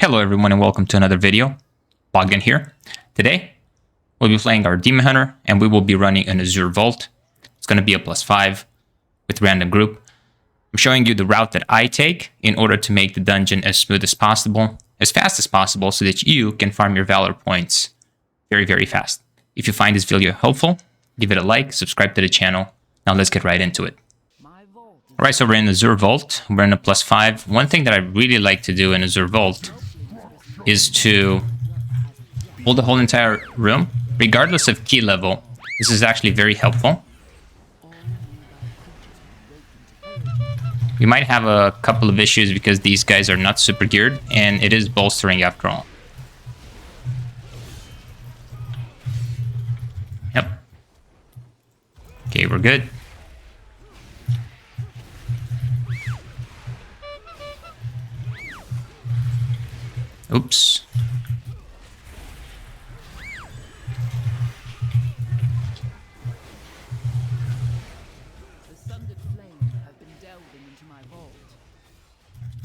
Hello everyone and welcome to another video. Bogdan here. Today, we'll be playing our Demon Hunter and we will be running an Azure Vault. It's going to be a +5 with random group. I'm showing you the route that I take in order to make the dungeon as smooth as possible, as fast as possible, so that you can farm your Valor points very fast. If you find this video helpful, give it a like, subscribe to the channel. Now let's get right into it. Alright, so we're in Azure Vault. We're in a +5. One thing that I really like to do in Azure Vault is to hold the whole entire room, regardless of key level. This is actually very helpful. We might have a couple of issues because these guys are not super geared, and it is bolstering after all. Yep. Okay, we're good. Oops. The sundered flame have been delving into my vault.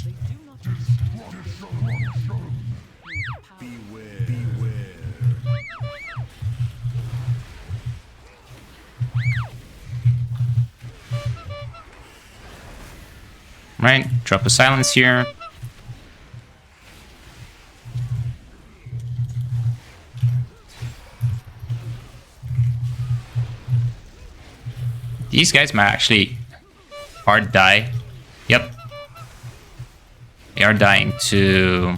They do not understand. Beware. Right, drop a silence here. These guys might actually hard die. Yep. They are dying to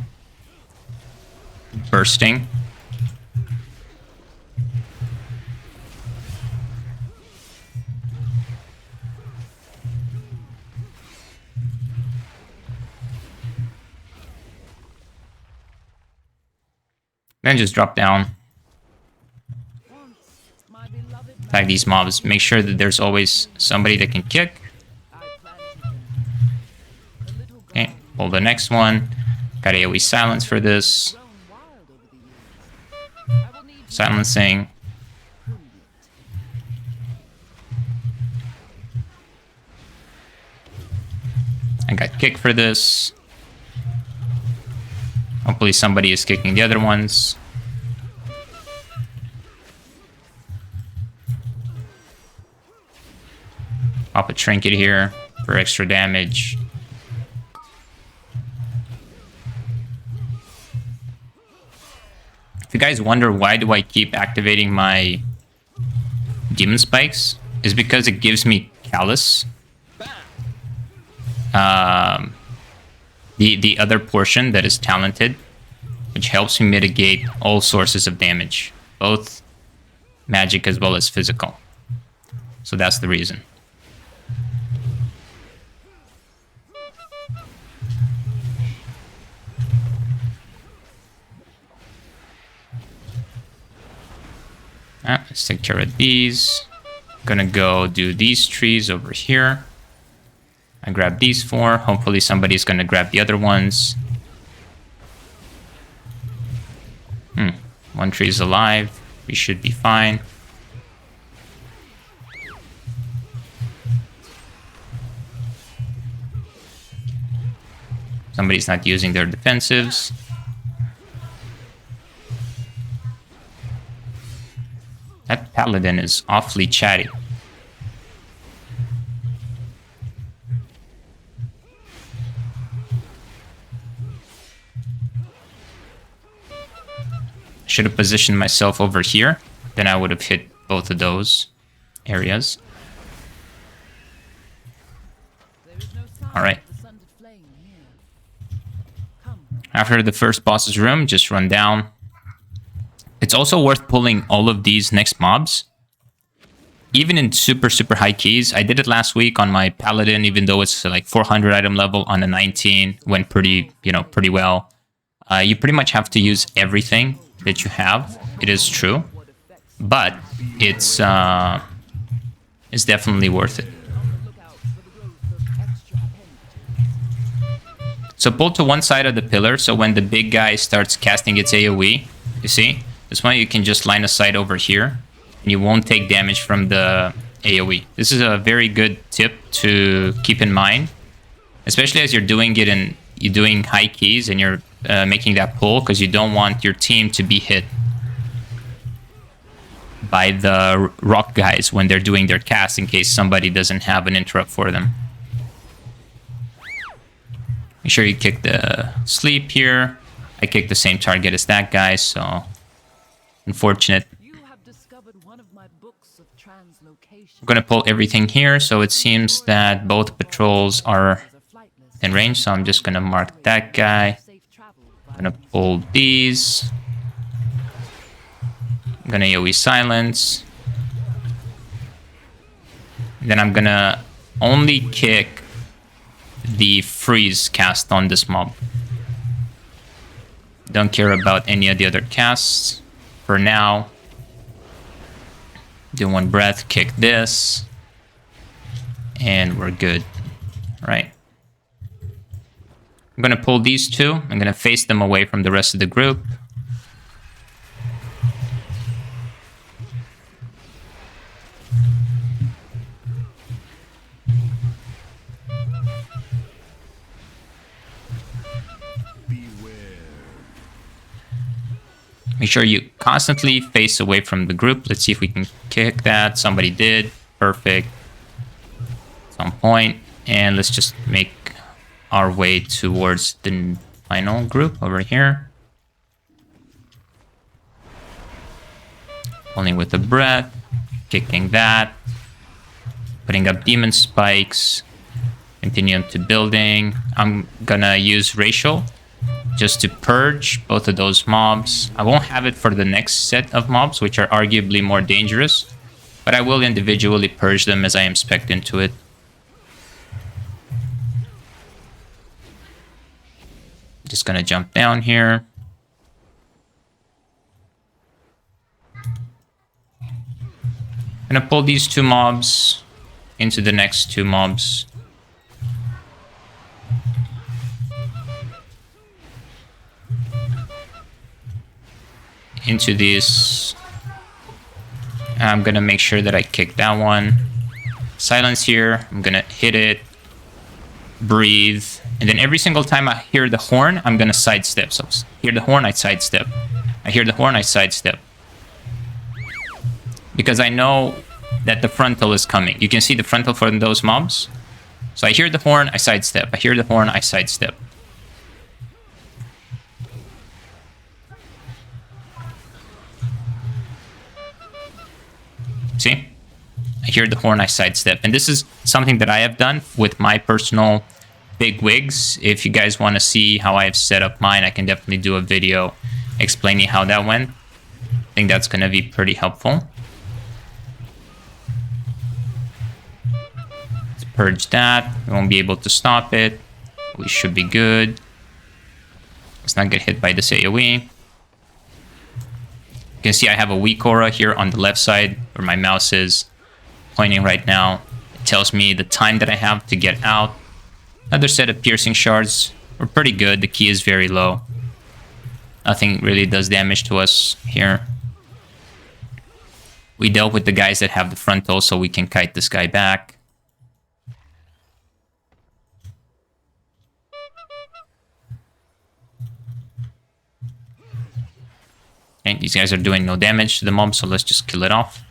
bursting. Then just drop down. Attack these mobs. Make sure that there's always somebody that can kick. Okay, pull the next one. Got AoE silence for this. Silencing. I got kick for this. Hopefully somebody is kicking the other ones. Pop a trinket here for extra damage. If you guys wonder why do I keep activating my demon spikes, is because it gives me callus. The other portion that is talented, which helps me mitigate all sources of damage, both magic as well as physical. So that's the reason. Let's take care of these. Gonna go do these trees over here. I grab these 4. Hopefully somebody's gonna grab the other ones. One tree is alive. We should be fine. Somebody's not using their defensives. That paladin is awfully chatty. Should have positioned myself over here. Then I would have hit both of those areas. Alright. After the first boss's room, just run down. It's also worth pulling all of these next mobs. Even in super high keys. I did it last week on my paladin, even though it's like 400 item level on a 19. Went pretty well. You pretty much have to use everything that you have. It is true. But it's definitely worth it. So pull to one side of the pillar, so when the big guy starts casting its AoE, you see? This one you can just line of sight over here, and you won't take damage from the AoE. This is a very good tip to keep in mind, especially as you're doing it in you're doing high keys and you're making that pull because you don't want your team to be hit by the rock guys when they're doing their cast in case somebody doesn't have an interrupt for them. Make sure you kick the sleep here. I kicked the same target as that guy, so unfortunate. You have discovered one of my books of translocation. I'm gonna pull everything here, so it seems that both patrols are in range, so I'm just gonna mark that guy. I'm gonna pull these. I'm gonna AoE silence. And then I'm gonna only kick the freeze cast on this mob. Don't care about any of the other casts for now. Do one breath, kick this, and we're good. All right. I'm gonna pull these two. I'm gonna face them away from the rest of the group. Make sure you constantly face away from the group. Let's see if we can kick that. Somebody did. Perfect. Some point. And let's just make our way towards the final group over here. Only with a breath. Kicking that. Putting up demon spikes. Continue to building. I'm gonna use racial just to purge both of those mobs. I won't have it for the next set of mobs, which are arguably more dangerous, but I will individually purge them as I inspect into it. Just gonna jump down here. Gonna pull these two mobs into the next two mobs. Into this. I'm gonna make sure that I kick that one. Silence here. I'm gonna hit it. Breathe. And then every single time I hear the horn, I'm gonna sidestep. So hear the horn, I sidestep. I hear the horn, I sidestep. Because I know that the frontal is coming. You can see the frontal for those mobs. So I hear the horn, I sidestep. I hear the horn, I sidestep. See? I hear the horn, I sidestep. And this is something that I have done with my personal big wigs. If you guys want to see how I have set up mine, I can definitely do a video explaining how that went. I think that's going to be pretty helpful. Let's purge that. We won't be able to stop it. We should be good. Let's not get hit by this AoE. You can see I have a weak aura here on the left side where my mouse is pointing right now. It tells me the time that I have to get out. Another set of piercing shards. We're pretty good. The key is very low. Nothing really does damage to us here. We dealt with the guys that have the frontal, so we can kite this guy back. Okay, these guys are doing no damage to the mob, so let's just kill it off.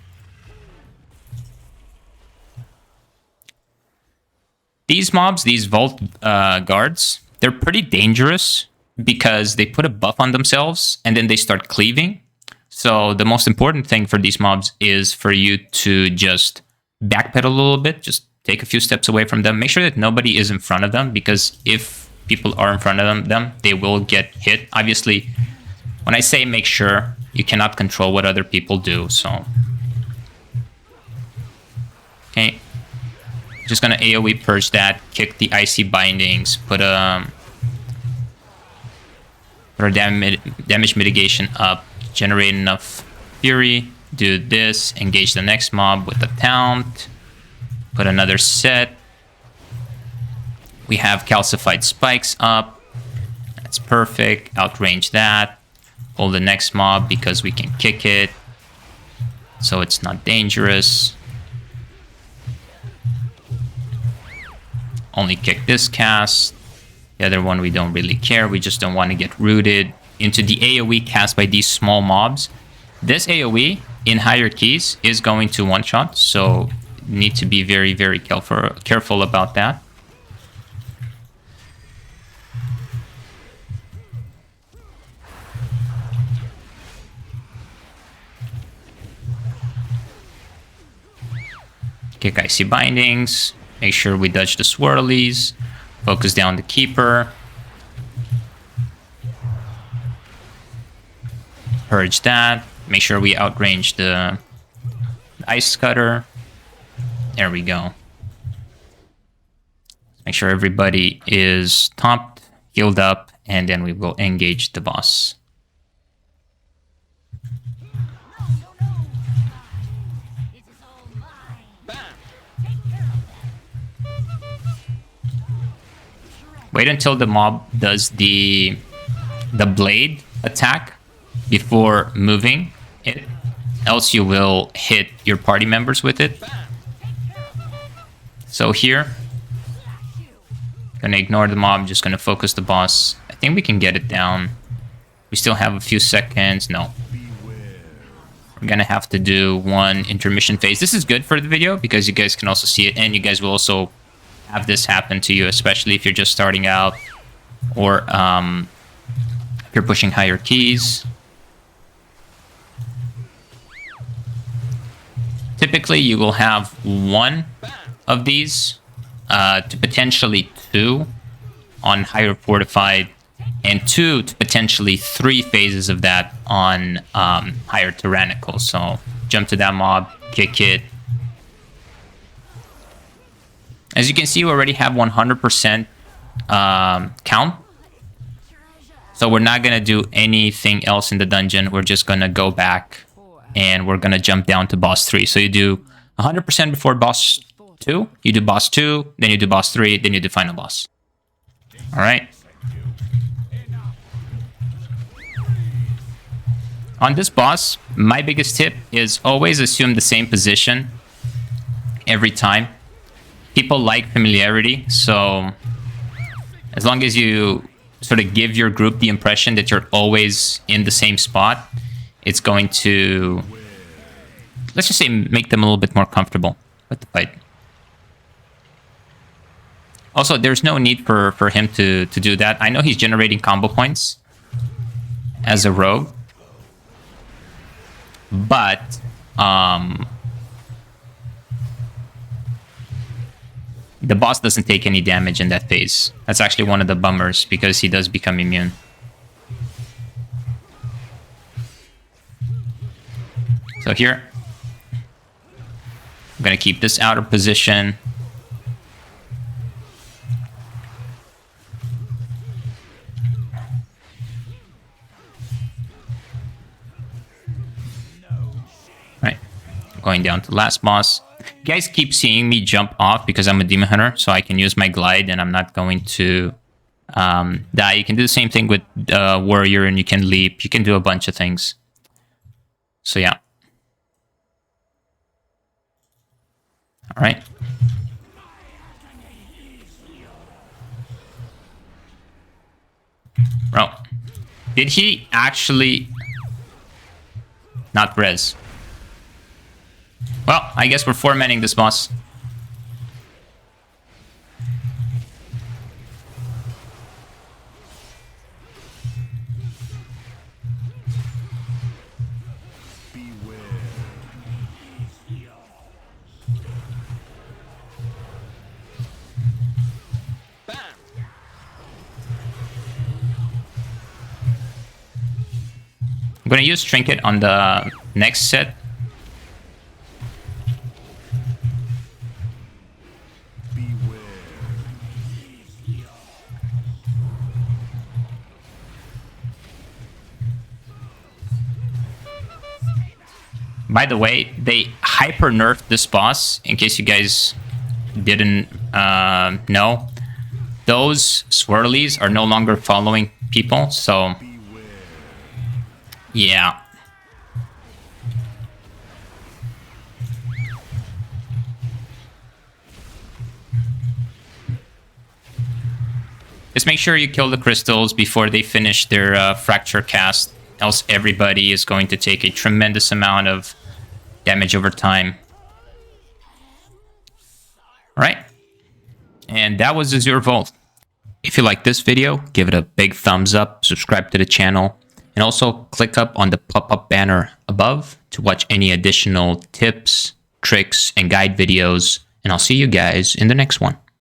These mobs, these vault guards, they're pretty dangerous because they put a buff on themselves and then they start cleaving. So the most important thing for these mobs is for you to just backpedal a little bit, just take a few steps away from them. Make sure that nobody is in front of them, because if people are in front of them, they will get hit. Obviously, when I say make sure, you cannot control what other people do, so. Okay. Just gonna AoE purge that, kick the icy bindings, put a damage mitigation up, generate enough fury, do this, engage the next mob with a taunt, put another set. We have calcified spikes up. That's perfect. Outrange that. Pull the next mob because we can kick it, so it's not dangerous. Only kick this cast. The other one we don't really care. We just don't want to get rooted into the AoE cast by these small mobs. This AoE in higher keys is going to one-shot, so need to be very, very careful about that. Kick icy bindings. Make sure we dodge the swirlies. Focus down the keeper. Purge that. Make sure we outrange the ice cutter. There we go. Make sure everybody is topped, healed up, and then we will engage the boss. Wait until the mob does the blade attack before moving it, else you will hit your party members with it. So here, gonna ignore the mob, just gonna focus the boss. I think we can get it down. We still have a few seconds. No. We're gonna have to do one intermission phase. This is good for the video because you guys can also see it, and you guys will also have this happen to you, especially if you're just starting out or if you're pushing higher keys. Typically, you will have one of these to potentially two on higher fortified, and two to potentially three phases of that on higher tyrannical. So jump to that mob, kick it. As you can see, we already have 100% count. So we're not going to do anything else in the dungeon. We're just going to go back and we're going to jump down to boss 3. So you do 100% before boss 2. You do boss 2, then you do boss 3, then you do final boss. All right. On this boss, my biggest tip is always assume the same position every time. People like familiarity, so as long as you sort of give your group the impression that you're always in the same spot, it's going to, let's just say, make them a little bit more comfortable with the fight. Also, there's no need for him to do that. I know he's generating combo points as a rogue, but the boss doesn't take any damage in that phase. That's actually one of the bummers because he does become immune. So here, I'm going to keep this outer position. Right, going down to the last boss. You guys keep seeing me jump off because I'm a demon hunter, so I can use my glide and I'm not going to die. You can do the same thing with warrior, and you can leap. You can do a bunch of things. So yeah. All right. Bro, did he actually not res? Well, I guess we're four-manning this boss. I'm going to use Trinket on the next set. By the way, they hyper nerfed this boss, in case you guys didn't know. Those swirlies are no longer following people, so yeah. Just make sure you kill the crystals before they finish their fracture cast, else everybody is going to take a tremendous amount of damage over time. Alright, and that was Azure Vault. If you like this video, give it a big thumbs up, subscribe to the channel, and also click up on the pop-up banner above to watch any additional tips, tricks, and guide videos, and I'll see you guys in the next one.